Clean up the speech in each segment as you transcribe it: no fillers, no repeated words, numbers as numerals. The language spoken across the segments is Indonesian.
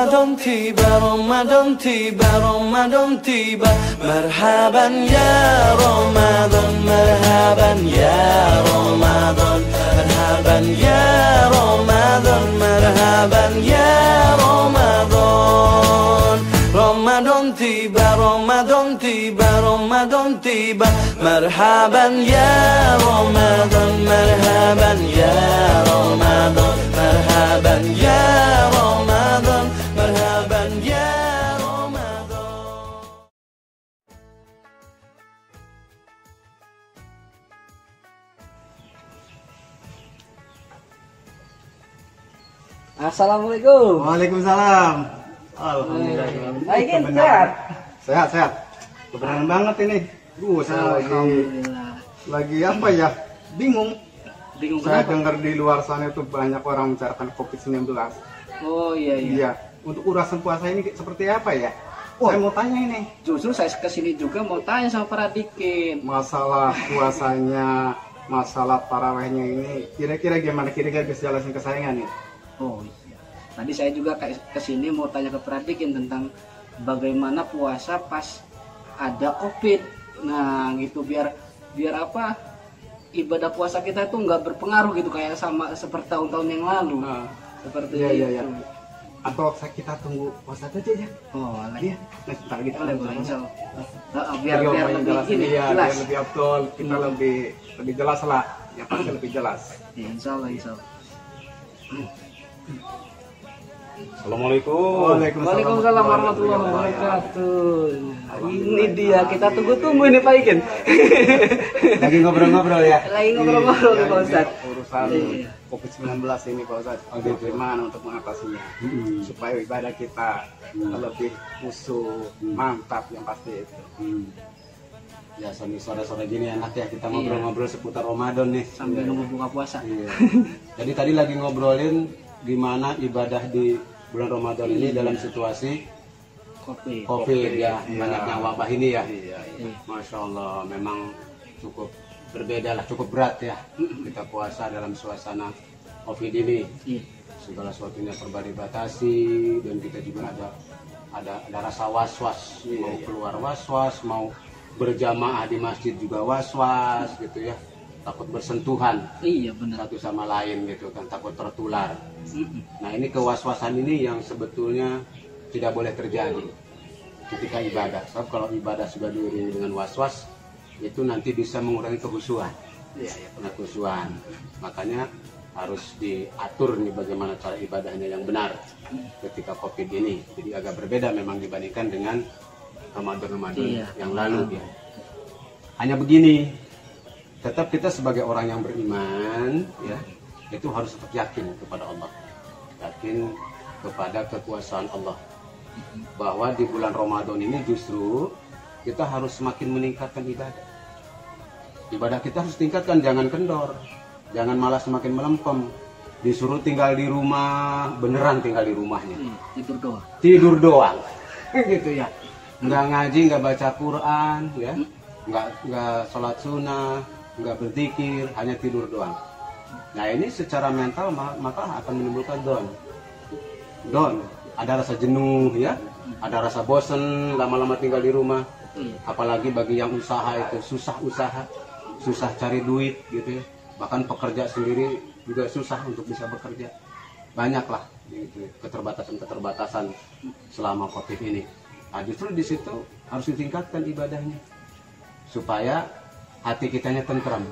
Ramadan tiba, Ramadan tiba, Ramadan tiba. Marhaban ya Ramadan, marhaban ya Ramadan, marhaban ya Ramadan, marhaban ya Ramadan. Ramadan tiba, Ramadan tiba, Ramadan tiba. Marhaban ya Ramadan, marhaban ya Ramadan, marhaban ya Ramadan, marhaban ya Ramadan. Assalamualaikum. Waalaikumsalam. Alhamdulillah. Baik, sehat. Sehat. Kebenaran banget ini. Saya lagi apa ya? Bingung. Saya Kenapa? dengar di luar sana itu banyak orang membicarakan COVID-19. Oh iya. Iya. Untuk urasan puasa ini seperti apa ya? Saya mau tanya ini. Justru saya kesini juga mau tanya sama para dikin. Masalah puasanya, masalah tarawehnya ini, kira-kira gimana? Kira-kira bisa jelasin ke saya nggak nih? Oh iya. Tadi saya juga kesini mau tanya ke para dikin tentang bagaimana puasa pas ada COVID. Nah gitu biar apa? Ibadah puasa kita itu nggak berpengaruh gitu kayak sama seperti tahun-tahun yang lalu. Seperti Iya. itu. Atau kita tunggu puasa aja ya? Oh, Iya. Nah, sebentar kita boleh, tunggu. insya Allah. Biar lebih ini Iya, jelas. biar lebih betul, kita lebih jelas lah, yang pasti lebih jelas. Ya, insya Allah. Assalamualaikum. Waalaikumsalam warahmatullahi wabarakatuh. Ini dia kita tunggu-tunggu ini Pak Ikin. Lagi ngobrol-ngobrol ya? Lagi ngobrol-ngobrol nih Pak Ustadz. Urusan Iya. COVID-19 ini Pak Ustadz, bagaimana untuk mengatasinya supaya ibadah kita lebih khusyuk, mantap yang pasti itu. Ya, sambil sore-sore gini enak ya kita ngobrol-ngobrol seputar Ramadan nih. Sambil nunggu buka puasa. Iya. Jadi tadi lagi ngobrolin gimana ibadah di bulan Ramadan ini dalam situasi COVID ya, banyaknya wabah ini ya. Masya Allah, memang cukup berbeda lah, cukup berat ya kita puasa dalam suasana COVID ini. Segala sesuatunya serba dibatasi dan kita juga ada rasa was-was, mau keluar was-was, mau berjamaah di masjid juga was-was gitu ya, takut bersentuhan Iya benar. satu sama lain gitu kan, takut tertular. Nah ini kewaswasan ini yang sebetulnya tidak boleh terjadi ketika ibadah. Sebab kalau ibadah sudah diiringi dengan was-was, itu nanti bisa mengurangi kehusuan. Kekhusyuan. Makanya harus diatur nih bagaimana cara ibadahnya yang benar ketika COVID ini. Jadi agak berbeda memang dibandingkan dengan Ramadan yang lalu ya. Hanya begini, tetap kita sebagai orang yang beriman ya, itu harus tetap yakin kepada Allah, yakin kepada kekuasaan Allah, bahwa di bulan Ramadan ini justru kita harus semakin meningkatkan ibadah kita harus tingkatkan, jangan kendor, jangan malah semakin melempem. Disuruh tinggal di rumah, beneran tinggal di rumahnya, tidur doang gitu ya, nggak ngaji, nggak baca Quran ya, nggak sholat sunnah, nggak berzikir, hanya tidur doang. Nah ini secara mental maka akan menimbulkan down, ada rasa jenuh ya, ada rasa bosen lama-lama tinggal di rumah. Apalagi bagi yang usaha itu susah cari duit gitu ya, bahkan pekerja sendiri juga susah untuk bisa bekerja. Banyaklah gitu, keterbatasan selama COVID ini. Nah justru di situ harus ditingkatkan ibadahnya supaya hati kitanya tentram,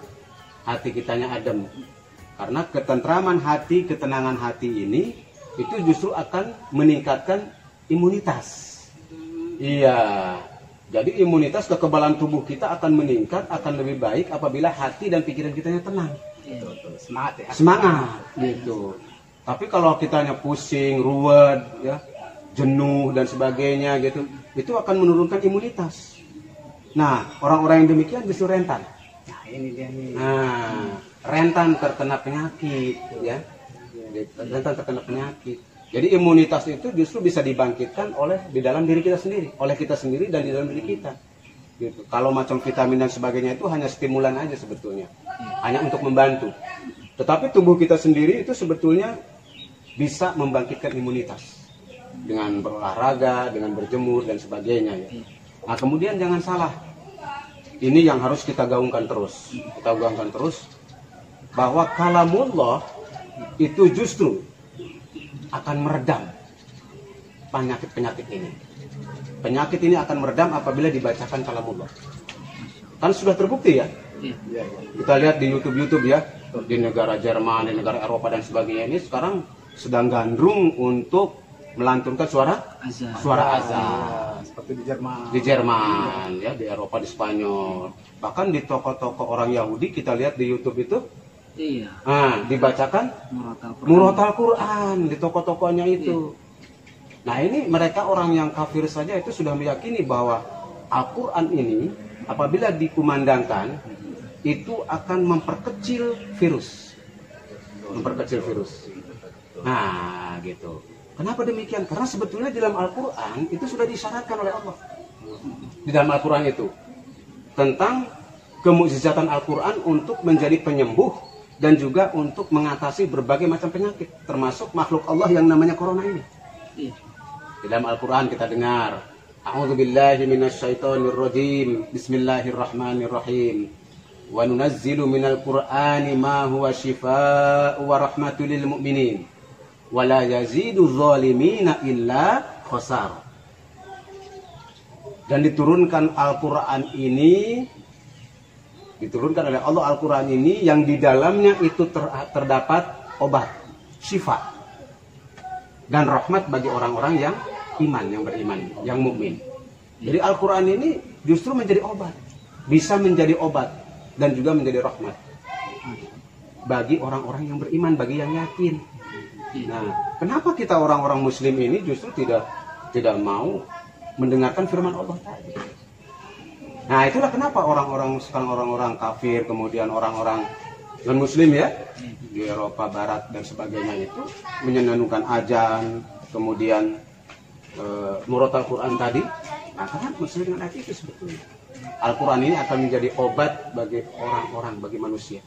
hati kitanya adem. Karena ketentraman hati, ketenangan hati ini itu justru akan meningkatkan imunitas. Iya. Jadi imunitas, kekebalan tubuh kita akan meningkat, akan lebih baik apabila hati dan pikiran kitanya tenang. Semangat ya. Semangat gitu. Tapi kalau kitanya pusing, ruwet, ya, jenuh dan sebagainya gitu, itu akan menurunkan imunitas. Nah, orang-orang yang demikian justru rentan. Nah ini dia nih. Nah, rentan terkena penyakit, ya. Rentan terkena penyakit. Jadi imunitas itu justru bisa dibangkitkan di dalam diri kita sendiri, oleh kita sendiri dan di dalam diri kita. Gitu. Kalau macam vitamin dan sebagainya itu hanya stimulan aja sebetulnya, hanya untuk membantu. Tetapi tubuh kita sendiri itu sebetulnya bisa membangkitkan imunitas. dengan berolahraga, dengan berjemur dan sebagainya ya. Nah, kemudian jangan salah. Ini yang harus kita gaungkan terus. Kita gaungkan terus bahwa kalamullah itu justru akan meredam penyakit-penyakit ini. Penyakit ini akan meredam apabila dibacakan kalamullah. Kan sudah terbukti ya. Kita lihat di YouTube ya, di negara Jerman, di negara Eropa dan sebagainya ini sekarang sedang gandrung untuk melantunkan suara azan. Seperti di Jerman. Di Jerman ya, di Eropa, di Spanyol. Bahkan di toko-toko orang Yahudi kita lihat di YouTube itu dibacakan murotal Quran di toko-tokonya itu. Nah, ini mereka orang yang kafir saja itu sudah meyakini bahwa Al-Quran ini apabila dikumandangkan itu akan memperkecil virus. Nah, gitu. Kenapa demikian? Karena sebetulnya di dalam Al-Quran itu sudah disyaratkan oleh Allah. Di dalam Al-Quran itu tentang kemukjizatan Al-Quran untuk menjadi penyembuh dan juga untuk mengatasi berbagai macam penyakit, termasuk makhluk Allah yang namanya corona ini. Di dalam Al-Quran kita dengar, A'udzubillahi minasyaitonirrajim, Bismillahirrahmanirrahim. Wa nunazzilu minal Qur'ani ma huwa shifaa'u wa rahmatul lil mu'minin wa la yazidu zalimina illa khasar. Dan diturunkan Al-Quran ini, diturunkan oleh Allah Al-Quran ini yang di dalamnya itu terdapat obat, syifa dan rahmat bagi orang-orang yang iman, yang beriman, yang mukmin. Jadi Al-Quran ini justru menjadi obat, bisa menjadi obat dan juga menjadi rahmat bagi orang-orang yang beriman, bagi yang yakin. Nah, kenapa kita orang-orang Muslim ini justru tidak mau mendengarkan firman Allah tadi? Nah, itulah kenapa orang-orang kafir, kemudian orang-orang non-Muslim ya di Eropa Barat dan sebagainya itu menyenandungkan azan, kemudian murotal Quran tadi. Nah, karena maksud dengan ayat itu sebetulnya Al-Quran ini akan menjadi obat bagi orang-orang, bagi manusia.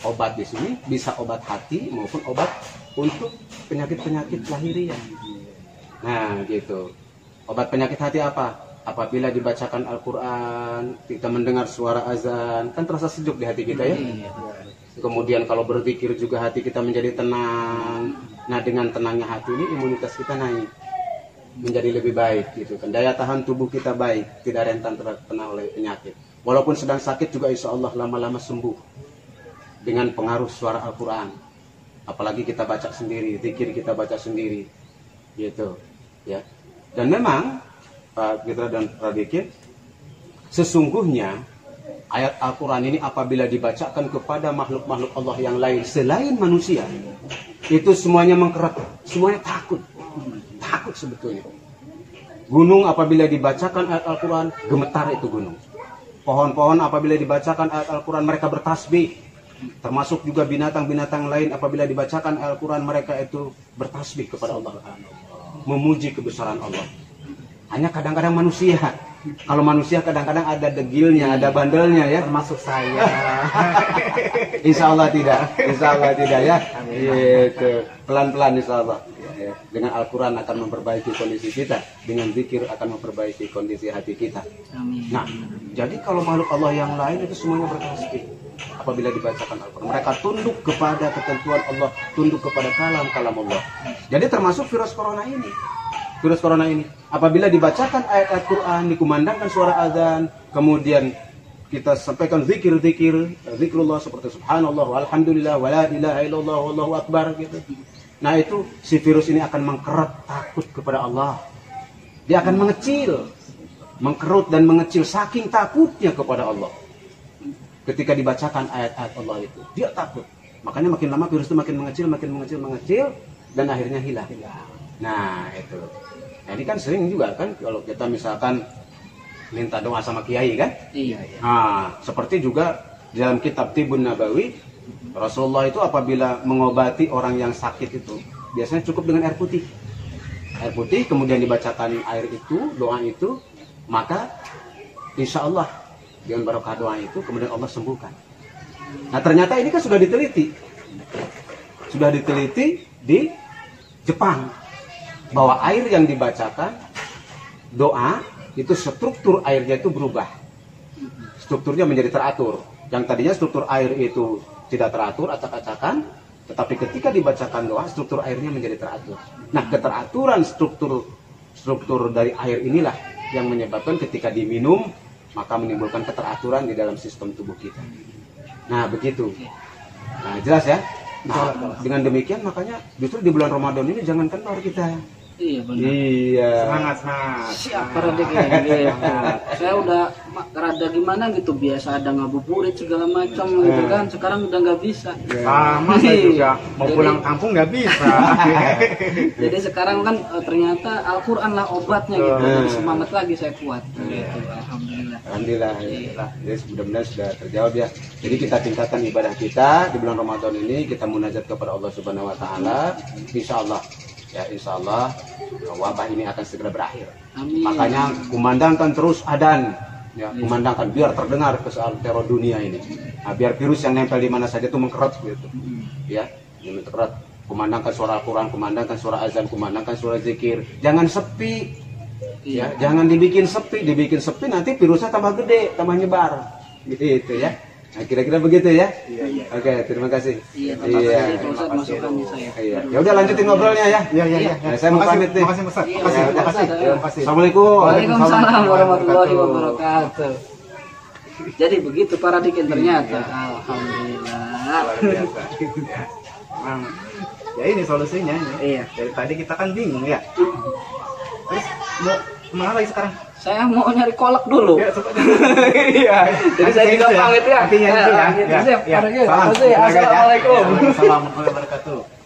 Obat di sini bisa obat hati maupun obat untuk penyakit-penyakit lahiriah. Nah, gitu. Obat penyakit hati apa? Apabila dibacakan Al-Quran, kita mendengar suara azan, kan terasa sejuk di hati kita ya. Kemudian kalau berzikir juga hati kita menjadi tenang. Nah, dengan tenangnya hati ini imunitas kita naik, menjadi lebih baik gitu kan. Daya tahan tubuh kita baik, tidak rentan terkena oleh penyakit. Walaupun sedang sakit juga insya Allah lama-lama sembuh dengan pengaruh suara Al-Quran. Apalagi kita baca sendiri, zikir kita baca sendiri gitu ya. Dan memang Pak Gitra dan Pak Dikir, sesungguhnya ayat Al-Quran ini apabila dibacakan kepada makhluk-makhluk Allah yang lain selain manusia, itu semuanya mengkerat, semuanya takut sebetulnya. Gunung apabila dibacakan ayat Al-Quran, gemetar itu gunung. Pohon-pohon apabila dibacakan ayat Al-Quran, mereka bertasbih. Termasuk juga binatang-binatang lain apabila dibacakan ayat Al-Quran, mereka itu bertasbih kepada Allah, memuji kebesaran Allah. Hanya kadang-kadang manusia. Kalau manusia kadang-kadang ada degilnya, ada bandelnya ya. Termasuk saya. Insya Allah tidak ya. Gitu. Pelan-pelan insya Allah. Ya. Dengan Al-Quran akan memperbaiki kondisi kita. Dengan zikir akan memperbaiki kondisi hati kita. Amin. Nah, jadi kalau makhluk Allah yang lain itu semuanya bertasbih apabila dibacakan Al-Quran. Mereka tunduk kepada ketentuan Allah, tunduk kepada kalam Allah. Jadi termasuk virus corona ini. Apabila dibacakan ayat-ayat Quran, dikumandangkan suara azan, kemudian kita sampaikan zikrullah seperti subhanallah, walhamdulillah, wala ilaha illallah, wallahu akbar gitu. Nah, itu si virus ini akan mengkerat takut kepada Allah. Dia akan mengkerut dan mengecil saking takutnya kepada Allah. Ketika dibacakan ayat-ayat Allah itu, dia takut. Makanya makin lama virus itu makin mengecil dan akhirnya hilang. Nah, itu. Jadi kan sering juga kan kalau kita misalkan minta doa sama kiai kan? Iya. Nah, seperti juga dalam kitab Tibun Nabawi, Rasulullah itu apabila mengobati orang yang sakit itu biasanya cukup dengan air putih. Air putih kemudian dibacakan air itu, doa itu, maka insya Allah dengan barokah doa itu kemudian Allah sembuhkan. Nah, ternyata ini kan sudah diteliti di Jepang. bahwa air yang dibacakan doa itu struktur airnya itu berubah, strukturnya menjadi teratur. Yang tadinya struktur air itu tidak teratur, acak-acakan, tetapi ketika dibacakan doa struktur airnya menjadi teratur. Nah, keteraturan struktur dari air inilah yang menyebabkan ketika diminum maka menimbulkan keteraturan di dalam sistem tubuh kita. Nah, begitu. Nah, jelas ya. Nah, dengan demikian makanya justru di bulan Ramadan ini jangan kendor kita. Iya benar. Iya. Semangat. Siap Radik gitu. Saya udah rada gimana gitu, biasa ada ngabuburit segala macam gitu kan. Sekarang udah nggak bisa. Sama saya juga mau pulang kampung nggak bisa. Jadi sekarang kan ternyata Al-Quran lah obatnya gitu. Jadi semangat lagi saya kuat. Gitu. Alhamdulillah. Alhamdulillah. Jadi mudah-mudahan sudah terjawab ya. Jadi kita tingkatkan ibadah kita di bulan Ramadan ini, kita munajat kepada Allah Subhanahu Wa Taala. Insyaallah. Ya, insya Allah wabah ini akan segera berakhir. Amin. Makanya kumandangkan terus adzan, ya, kumandangkan biar terdengar kesal teror dunia ini. Nah, biar virus yang nempel di mana saja itu mengkeret gitu. Ya, mengkeret. Kumandangkan suara Al-Quran, kumandangkan suara azan, kumandangkan suara zikir. Jangan sepi. Ya, jangan dibikin sepi. Dibikin sepi nanti virusnya tambah gede, tambah nyebar. Gitu ya. Nah, kira-kira begitu ya? Iya. Oke, terima kasih. Iya. Iya. Ya udah lanjutin ngobrolnya ya. Iya. Nah, saya mau pamit nih. Makasih Ustaz. Makasih. Assalamualaikum. Waalaikumsalam warahmatullahi wabarakatuh. Jadi begitu para dikin ternyata. Alhamdulillah. Luar biasa. Ya. Emang, ya ini solusinya ini. Iya. Dari tadi kita kan bingung ya. Terus mau kemana lagi sekarang? Saya mau nyari kolak dulu. Ya, iya. Jadi saya juga pamit ya. Artinya itu ya. Assalamualaikum. Assalamualaikum warahmatullahi wabarakatuh.